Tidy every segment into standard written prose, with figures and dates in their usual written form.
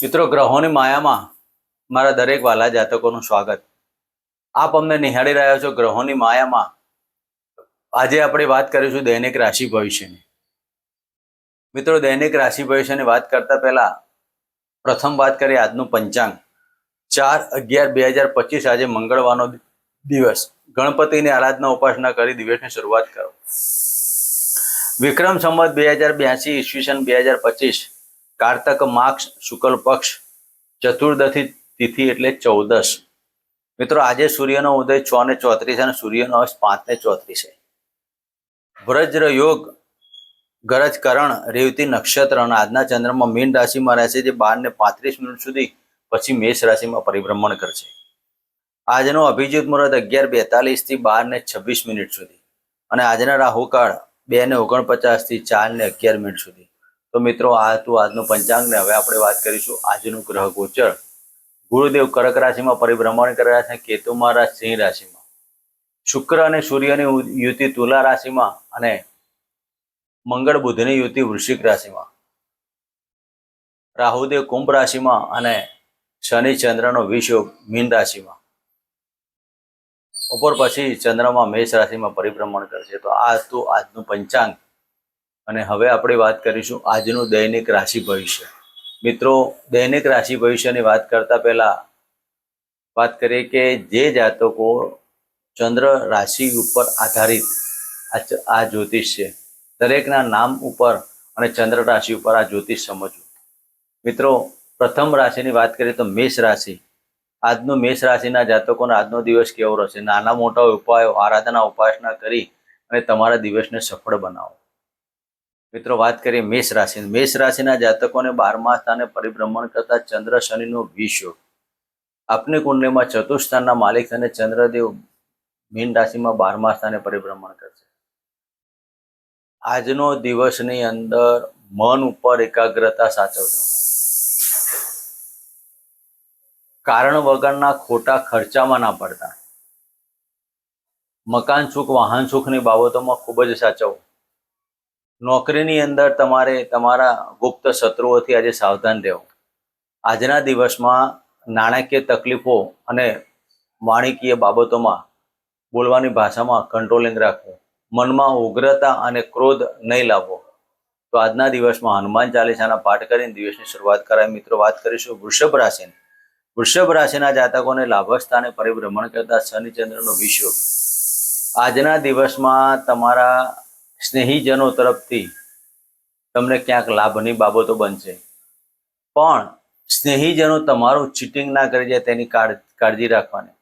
મિત્રો, ગ્રહોની માયામાં મારા દરેક વાલા જાતકોનું સ્વાગત. આપ અમને નિહાળી રહ્યા છો ગ્રહોની માયામાં. આજે આપણે વાત કરીશું દૈનિક રાશિ ભવિષ્યની. મિત્રો, દૈનિક રાશિ ભવિષ્યની વાત કરતા પહેલા પ્રથમ વાત કરીએ આજનું પંચાંગ. 4/11/2025 આજે મંગળવારનો દિવસ. ગણપતિની આરાધના ઉપાસના કરી દિવસની શરૂઆત કરો. વિક્રમ સંવત 2082 ઈસવીસન 2025 કારતક માક્ષ શુક્લ પક્ષ ચતુર્દશી તિથિ એટલે 14. મિત્રો, આજે સૂર્યનો ઉદય 6:34 અને સૂર્યનો અસ્ત 5:34 છે. વજ્ર યોગ ગરજ કરણ રેવતી નક્ષત્ર અને આજના ચંદ્રમાં મીન રાશિમાં રહેશે, જે 12:35 સુધી પછી મેષ રાશિમાં પરિભ્રમણ કરશે. આજનો અભિજીત મુહૂર્ત 11:42 થી 12:26 સુધી અને આજના રાહુકાળ 2:49 થી 4:11 સુધી. તો મિત્રો, આ હતું આજનું પંચાંગ ને હવે આપણે વાત કરીશું આજનું ગ્રહ ગોચર. ગુરુદેવ કર્ક રાશિમાં પરિભ્રમણ કરી રહ્યા છે, કેતુ મહારાજ સિંહ રાશિમાં, શુક્ર અને સૂર્યની યુતિ તુલા રાશિમાં અને મંગળ બુધની યુતિ વૃશ્ચિક રાશિમાં, રાહુદેવ કુંભ રાશિમાં અને શનિ ચંદ્રનો વિષયોગ મીન રાશિમાં. બપોર પછી ચંદ્રમાં મેષ રાશિમાં પરિભ્રમણ કરશે. તો આ હતું આજનું પંચાંગ અને હવે આપણે વાત કરીશું આજનું દૈનિક રાશિ ભવિષ્ય. મિત્રો, દૈનિક રાશિ ભવિષ્યની વાત કરતા પહેલા વાત કરીએ કે જે જાતકો ચંદ્ર રાશિ ઉપર આધારિત આ જ્યોતિષ છે, દરેકના નામ ઉપર અને ચંદ્ર રાશિ ઉપર આ જ્યોતિષ સમજવું. મિત્રો, પ્રથમ રાશિની વાત કરીએ તો મેષ રાશિ. આજનું મેષ રાશિના જાતકોનો આજનો દિવસ કેવો રહેશે? નાના મોટા ઉપાયો, આરાધના, ઉપાસના કરી અને તમારા દિવસને સફળ બનાવો. મિત્રો, વાત કરીએ મેષ રાશિ. મેષ રાશિના જાતકોને 12મા સ્થાને પરિભ્રમણ કરતા ચંદ્ર શનિનો વિષયોગ. આપની કુંડલીમાં ચતુર્થ સ્થાનના માલિક અને ચંદ્રદેવ મીન રાશિમાં 12મા સ્થાને પરિભ્રમણ કરશે. આજનો દિવસની અંદર મન ઉપર એકાગ્રતા સાચવજો. કારણ વગરના ખોટા ખર્ચામાં ના પડતા. મકાન સુખ, વાહન સુખની બાબતોમાં ખૂબ જ સાચવવું. નોકરીની અંદર તમારે તમારા ગુપ્ત શત્રુઓથી આજે સાવધાન રહેવું. આજના દિવસમાં નાણાકીય તકલીફો અને વાણિકીય બાબતોમાં બોલવાની ભાષામાં કંટ્રોલિંગ રાખવું. મનમાં ઉગ્રતા અને ક્રોધ નહીં લાવવો. તો આજના દિવસમાં હનુમાન ચાલીસાના પાઠ કરીને દિવસની શરૂઆત કરાય. મિત્રો, વાત કરીશું વૃષભ રાશિની. વૃષભ રાશિના જાતકોને લાભ સ્થાને પરિભ્રમણ કરતા શનિ ચંદ્રનો વિષયોગ. આજના દિવસમાં તમારા સ્નેહીજનો તરફથી તમને ક્યાંક લાભની બાબતો બનશે, પણ સ્નેહીજનો તમારું ચીટિંગ ના કરી જાય તેની કાળજી રાખવાની.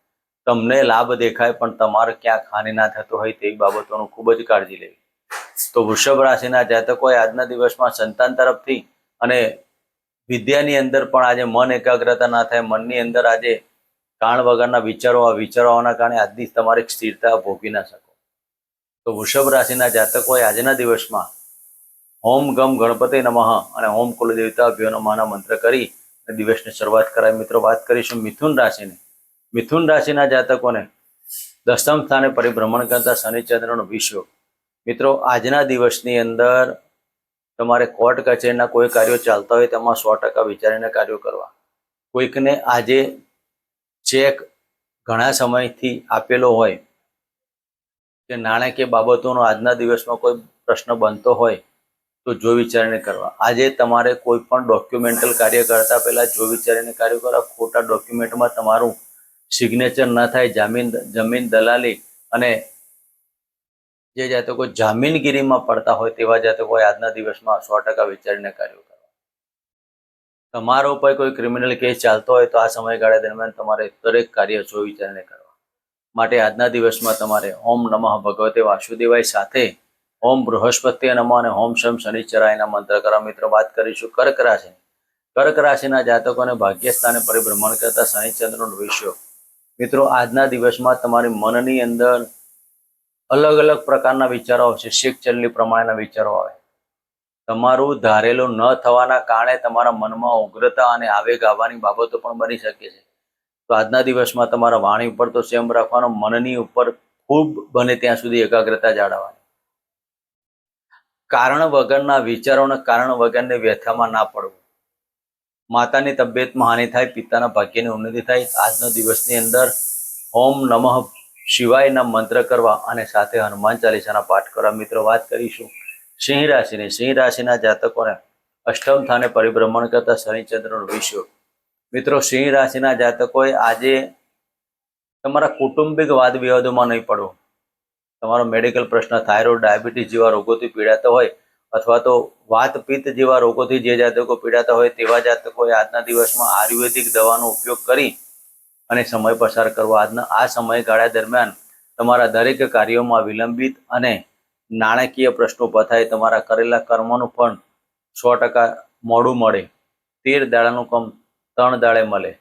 તમને લાભ દેખાય પણ તમારે ક્યાંક હાનિ ના થતો હોય તેવી બાબતોનું ખૂબ જ કાળજી લેવી. તો વૃષભ રાશિના જાતકોએ આજના દિવસમાં સંતાન તરફથી અને વિદ્યાની અંદર પણ આજે મન એકાગ્રતા ના થાય, મનની અંદર આજે કારણ વગરના વિચારોના કારણે આજની તમારી સ્થિરતા ભોગવી ના શકો. તો વૃષભ રાશિના જાતકોએ આજના દિવસમાં ઓમ ગમ ગણપતિ નમઃ અને ઓમ કુલદેવતાભ્યો નમઃના મંત્ર કરી દિવસની શરૂઆત કરાય. મિત્રો, વાત કરીશું મિથુન રાશિની. મિથુન રાશિના જાતકોને 10મ સ્થાને પરિભ્રમણ કરતા શનિચંદ્રનો વિષયોગ. મિત્રો, આજના દિવસની અંદર તમારે કોર્ટ કચેરીના કોઈ કાર્યો ચાલતા હોય તેમાં 100% વિચારીને કાર્યો કરવા. કોઈકને આજે ચેક ઘણા સમયથી આપેલો હોય કે નાણાકીય બાબતોનો આજના દિવસમાં કોઈ પ્રશ્ન બનતો હોય તો જો વિચારીને કરવા. આજે તમારે કોઈ પણ ડોક્યુમેન્ટલ કાર્ય કરતા પહેલા જો વિચારીને કાર્ય કરવા. ખોટા ડોક્યુમેન્ટમાં તમારું સિગ્નેચર ન થાય. જમીન દલાલી અને જે જાતકો જામીનગીરીમાં પડતા હોય તેવા જાતકોએ આજના દિવસમાં 100% વિચારીને કાર્યો કરવા. તમારો ઉપર કોઈ ક્રિમિનલ કેસ ચાલતો હોય તો આ સમયગાળા દરમિયાન તમારે દરેક કાર્ય જો વિચારીને કરવા. માટે આજના દિવસમાં તમારે ઓમ નમઃ ભગવતે વાસુદેવાય સાથે ઓમ બૃહસ્પતિ નમઃ અને ઓમ શમ શનિચરાયના મંત્ર કરવા. મિત્રો, વાત કરીશું કર્ક રાશિ. કર્ક રાશિના જાતકોને ભાગ્ય સ્થાને પરિભ્રમણ કરતા શનિચંદ્રનો વિષયોગ. મિત્રો, આજના દિવસમાં તમારી મનની અંદર અલગ અલગ પ્રકારના વિચારો આવશે. શેખ ચલ્લી પ્રમાણેના વિચારો આવે. તમારું ધારેલું ન થવાના કારણે તમારા મનમાં ઉગ્રતા અને આવેગ આવવાની બાબતો પણ બની શકે છે. તો આજના દિવસમાં તમારા વાણી ઉપર તો સંયમ રાખવાનો, મનની ઉપર ખૂબ બને ત્યાં સુધી એકાગ્રતા જાળવવાની. કારણ વગરના વિચારોને કારણ વગરની વ્યથામાં ના પડવું. માતાની તબિયતમાં હાનિ થાય, પિતાના ભાગ્યની ઉન્નતિ થાય. આજનો દિવસની અંદર ઓમ નમઃ શિવાયના મંત્ર કરવા અને સાથે હનુમાન ચાલીસાના પાઠ કરવા. મિત્રો વાત કરીશું સિંહ રાશિની. સિંહ રાશિના જાતકોને અષ્ટમ સ્થાને પરિભ્રમણ કરતા શનિચંદ્રનો વિષયો. મિત્રો સિંહ રાશિના જાતકોએ આજે તમારા કૌટુંબિક વાદ વિવાદોમાં નહીં પડવો. તમારો મેડિકલ પ્રશ્ન, થાઇરોઇડ, ડાયાબિટીસ જેવા રોગોથી પીડાતો હોય અથવા તો વાત પિત્ત જેવા રોગોથી જે જાતકો પીડાતા હોય તેવા જાતકોએ આજના દિવસમાં આયુર્વેદિક દવાનો ઉપયોગ કરી અને સમય પસાર કરવો. આજના આ સમયગાળા દરમિયાન તમારા દરેક કાર્યોમાં વિલંબિત અને નાણાકીય પ્રશ્નો પતાય. તમારા કરેલા કર્મોનું પણ 100% મોડું મળે. 13 દાડાનું કામ 3 દાડે મળે,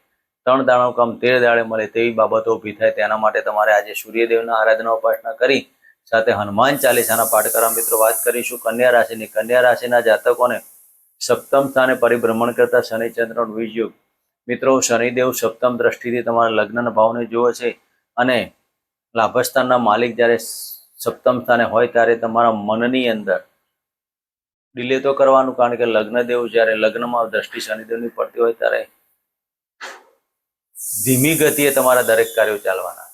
3 દાડાનું કામ 13 દાડે મળે તેવી બાબતો ઊભી થાય. તેના માટે તમારે આજે સૂર્યદેવના આરાધના ઉપાસના કરી સાથે હનુમાન ચાલીસાના પાઠ કરવા. મિત્રો વાત કરીશું કન્યા રાશિની. કન્યા રાશિના જાતકોને સપ્તમ સ્થાને પરિભ્રમણ કરતા શનિચંદ્રનો વિયોગ. મિત્રો શનિદેવ સપ્તમ દ્રષ્ટિથી તમારા લગ્નના ભાવને જુએ છે અને લાભસ્થાનના માલિક જ્યારે સપ્તમ સ્થાને હોય ત્યારે તમારા મનની અંદર ડિલે તો કરવાનું, કારણ કે લગ્નદેવ જ્યારે લગ્નમાં દ્રષ્ટિ શનિદેવની પડતી હોય ત્યારે ધીમી ગતિએ તમારા દરેક કાર્યો ચાલવાના,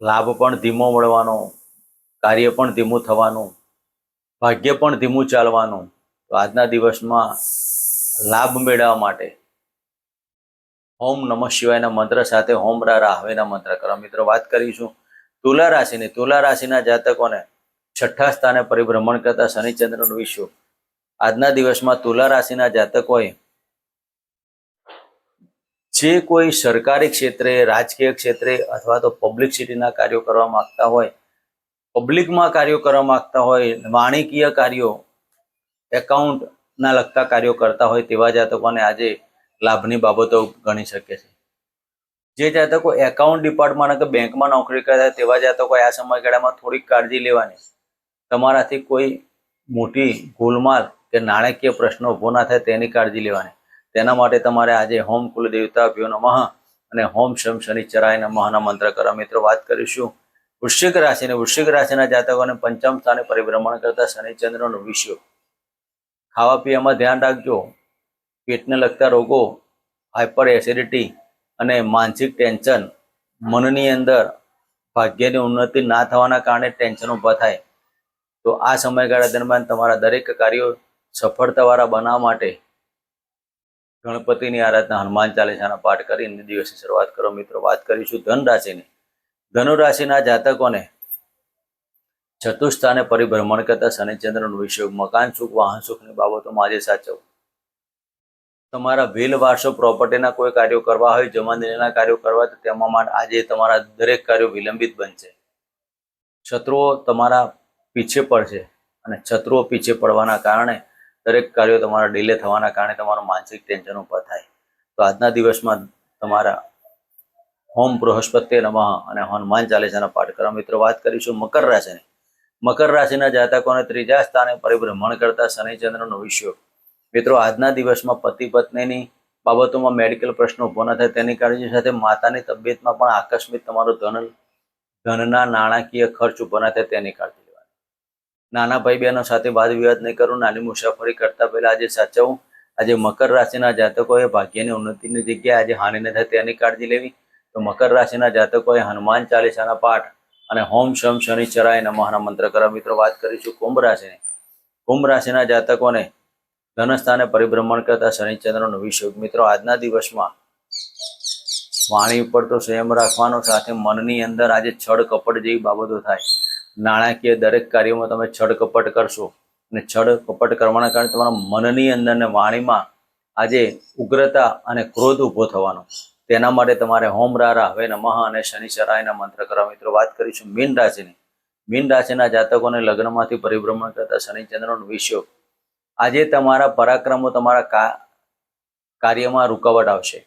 લાભ પણ ધીમો મળવાનો, કાર્ય પણ ધીમું થવાનું, ભાગ્ય પણ ધીમું ચાલવાનું. તો આજના દિવસમાં લાભ મેળવવા માટે ઓમ નમઃ શિવાયના મંત્ર સાથે ઓમ રાહવેના મંત્ર કરવા. મિત્રો વાત કરીશું તુલા રાશિની. તુલા રાશિના જાતકોને છઠ્ઠા સ્થાને પરિભ્રમણ કરતા શનિચંદ્રનો વિષયો. આજના દિવસમાં તુલા રાશિના જાતકોએ જે કોઈ સરકારી ક્ષેત્રે, રાજકીય ક્ષેત્રે અથવા તો પબ્લિસિટીના કાર્યો કરવા માંગતા હોય, પબ્લિકમાં કાર્યો કરવા માંગતા હોય, વાણિકીય કાર્યો, એકાઉન્ટના લગતા કાર્યો કરતા હોય તેવા જાતકોને આજે લાભની બાબતો ગણી શકે છે. જે જાતકો એકાઉન્ટ ડિપાર્ટમેન્ટ કે બેંકમાં નોકરી કરતા તેવા જાતકો આ સમયગાળામાં થોડીક કાળજી લેવાની. તમારાથી કોઈ મોટી ગોલમાલ કે નાણાકીય પ્રશ્નો ઊભો ના થાય તેની કાળજી લેવાની. તેના માટે તમારે આજે હોમ કુલ દેવતાભ્યો નમઃ અને હોમ શમ શનિચરાય નમઃના મંત્ર કરવા. મિત્રો વાત કરીશું વૃશ્ચિક રાશિની. વૃશ્ચિક રાશિના જાતકોને પંચમ સ્થાને પરિભ્રમણ કરતા શનિચંદ્રનો વિષયો. ખાવા પીવામાં ધ્યાન રાખજો. પેટને લગતા રોગો, હાઇપર એસિડિટી અને માનસિક ટેન્શન, મનની અંદર ભાગ્યની ઉન્નતિ ના થવાના કારણે ટેન્શન ઊભા થાય. તો આ સમયગાળા દરમિયાન તમારા દરેક કાર્યો સફળતાવાળા બનાવવા માટે ગણપતિની આરાધના, હનુમાન ચાલીસાના પાઠ કરીને દિવસની શરૂઆત કરો. મિત્રો વાત કરીશું ધન રાશિની. ધનુ રાશિના જાતકોને ચતુર્થ સ્થાને પરિભ્રમણ કરતા શનિચંદ્રનો વિષય. મકાન સુખ, વાહન સુખની બાબતોમાં આજે સાચવો. તમારા વ્હીલ વારસો પ્રોપર્ટીના કોઈ કાર્યો કરવા હોય, જમાનદીના કાર્યો કરવા, તો તેમાં આજે તમારા દરેક કાર્યો વિલંબિત બનશે. શત્રુઓ તમારા પીછે પડશે અને શત્રુઓ પીછે પડવાના કારણે દરેક કાર્યો તમારા ડિલે થવાના કારણે તમારું માનસિક ટેન્શન ઊભા થાય. તો આજના દિવસમાં તમારા ઓમ બૃહસ્પતિ નમઃ અને હનુમાન ચાલીસાના પાઠ કરવા. મિત્રો વાત કરીશું મકર રાશિની. મકર રાશિના જાતકોને ત્રીજા સ્થાને પરિભ્રમણ કરતા શનિચંદ્રનો વિષયો. મિત્રો આજના દિવસમાં પતિ પત્નીની બાબતોમાં મેડિકલ પ્રશ્નો ઊભો ન થાય તેની કાળજી સાથે માતાની તબિયતમાં પણ આકસ્મિક તમારું ધનના નાણાકીય ખર્ચ ઊભો ન થાય તેની કાળજી લેવાની. નાના ભાઈ બહેનો સાથે વાદ વિવાદ નહીં કરવું. નાની મુસાફરી કરતા પહેલા આજે સાચવવું. આજે મકર રાશિના જાતકોએ ભાગ્યની ઉન્નતિની જગ્યાએ આજે હાનિ ન થાય તેની કાળજી લેવી. તો મકર રાશિના જાતકોએ હનુમાન ચાલીસાના પાઠ અને હોમ શમ શનિચરાય નમઃના મંત્ર કરવા. મિત્રો વાત કરીશું કુંભ રાશિની. કુંભ રાશિના જાતકોને ધનસ્થાને પરિભ્રમણ કરતા શનિચંદ્રનો વિષય. મિત્રો આજના દિવસમાં વાણી ઉપર તો સંયમ રાખવાનો, સાથે મનની અંદર આજે છળ કપટ જેવી બાબતો થાય. નાણાકીય દરેક કાર્યોમાં તમે છળ કપટ કરશો અને છળ કપટ કરવાના કારણે તમારા મનની અંદર ને વાણીમાં આજે ઉગ્રતા અને ક્રોધ ઊભો થવાનો. તેના માટે તમારે હોમ રાહવે નમઃ અને શનિચરાયના મંત્ર કરવા. મિત્રો વાત કરીશું મીન રાશિની. મીન રાશિના જાતકોને લગ્નમાંથી પરિભ્રમણ કરતા શનિચંદ્રનો વિષયો. આજે તમારા પરાક્રમો તમારા કાર્યમાં રૂકાવટ આવશે.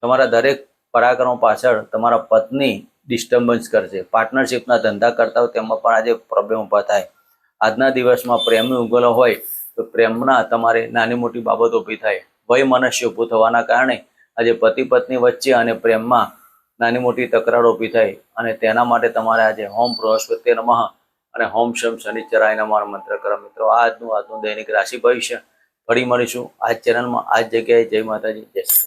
તમારા દરેક પરાક્રમો પાછળ તમારા પત્ની ડિસ્ટર્બન્સ કરશે. પાર્ટનરશિપના ધંધા કરતા હોય તેમાં પણ આજે પ્રોબ્લેમ ઊભા થાય. આજના દિવસમાં પ્રેમની ઉગલો હોય તો પ્રેમના તમારે નાની મોટી બાબતો ઊભી થાય. વય મનસ્ય ઊભું થવાના કારણે આજે પતિ પત્ની વચ્ચે અને પ્રેમમાં નાની મોટી તકરારો ઊભી થાય અને તેના માટે તમારે આજે હોમ બૃહસ્પતિ નમઃ અને હોમ શમ શનિચરાય નમઃ મંત્ર કરો. મિત્રો આજનું દૈનિક રાશિ ભવિષ્ય ફરી મળીશું આ જ ચેનલમાં આ જ જગ્યાએ. જય માતાજી, જય શ્રી કૃષ્ણ.